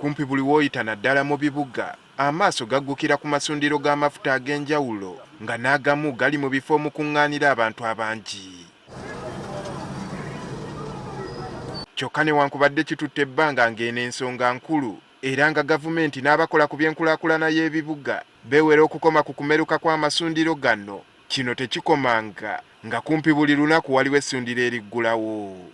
kumpi buli w'oyita naddala mu bibuga amaaso gaggukira ku masundiro g'amafuta ag'enjawulo nga n'agamu gali mu bifo omukuŋŋaanira abantu abangi. Kyokka newankubadde kitutte ebbanga ng'eno ensonga nkulu era nga gavumenti n'abakola ku by'enkulaakulana y'ebibuga beewera okukoma ku kumeruka kw'amasundiro gano, kino tekikomanga nga kumpi buli lunaku waliwo essundiro eriggulawo.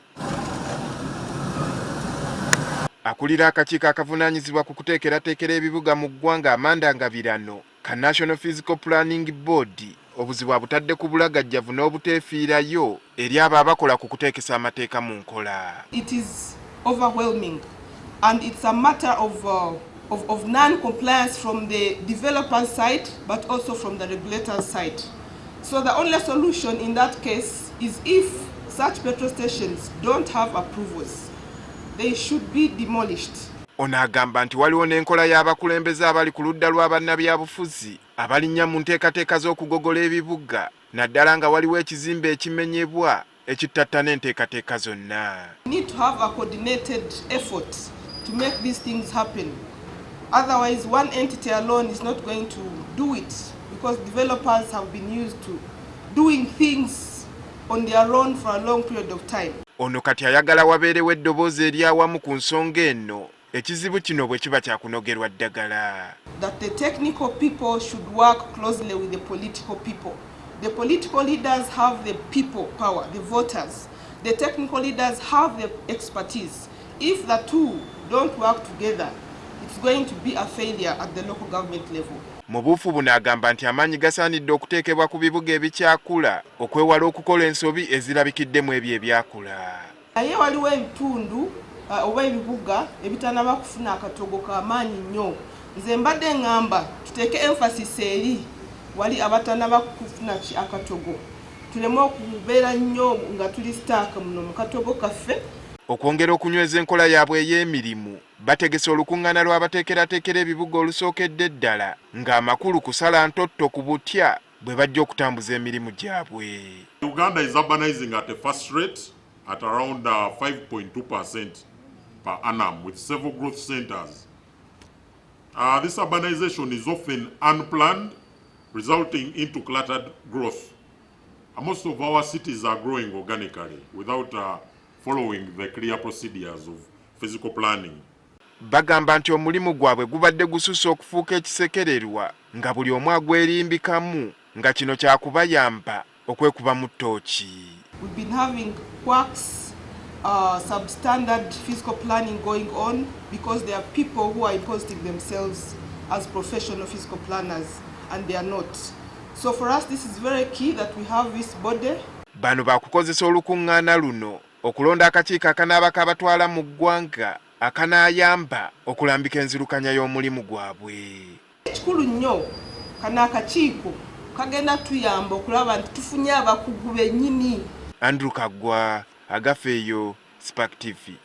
Akulira akakiiko akavunanyizibwa ku kuteekerateekera ebibuga mu ggwanga amandangabirano ka National Physical Planning Board obuzibu abutadde ku bulagajjavu n'obuteefiirayo eri abo abakola ku kuteekesa amateeka mu nkola. It is overwhelming and it's a matter of non-compliance from the developer's side but also from the regulator's side. So the only solution in that case is if such petrol stations don't have approvals, they should be demolished. Ono agamba nti waliwo n'enkola y'abakulembeze abali ku ludda lwa bannabyabufuzi abalinnya mu nteekateeka z'okugogola ebibuga naddala nga waliwo ekizimbe ekimenyebwa ekittattana enteekateeka zonna. We need to have a coordinated effort to make these things happen. Otherwise, one entity alone is not going to do it because developers have been used to doing things on their own for a long period of time. Ono kati ayagala wabeerewo eddoboozi eri awamu ku nsonga eno ekizibu kino bwe kiba kyakunogerwa ddagala. That the technical people should work closely with the political people. The political leaders have the people power, the voters. The technical leaders have the expertise. If the two don't work together, it's going to be a failure at the local government level. Mu buufu buno agamba nti amaanyi gasaanidde okuteekebwa ku bibuga ebikyakula okwewala okukola ensobi ezirabikiddemu ebyo ebyakula. Naye waliwo ebitundu oba ebibuga ebitannaba kufuna akatogo k'amaanyi nnyo. Nze mbadde ngamba tuteeke emphasis eri wali abatannaba kufuna akatogo. Tuleme okubeera nnyo nga tuli sitaaka muno mu katogo kaffe. Okwongera okunyweza enkola yaabwe ey'emirimu bategese olukuŋŋaana lw'abateekerateekera ebibuga olusookedde ddala ng'amakulu kusala ntotto ku butya bwe bajja okutambuza emirimu gyabwe. Uganda is urbanizing at a fast rate at around 5.2% per annum with several growth centers. This urbanization is often unplanned, resulting into cluttered growth. Most of our cities are growing organically without following the clear procedures of physical planning. Bagamba nti omulimu gwabwe gubadde gususse okufuuka ekisekererwa nga buli omu agwerimbikamu nga kino kyakubayamba okwekuba mu ttooki. We've been having quacks, substandard physical planning going on because there are people who are imposing themselves as professional physical planners and they are not. So for us this is very key that we have this body. Bano bakukozesa olukuŋŋaana luno okulonda akakiiko akanaabako abatwala mu ggwanga akanaayamba okulambika enzirukanya y'omulimu gwabwe. Ekikulu nnyo kana akakiiko kagenda tuyamba okulaba nti tufunye abakugu bennyini. Andrew Kagwa, Agafeeyo, Spark TV.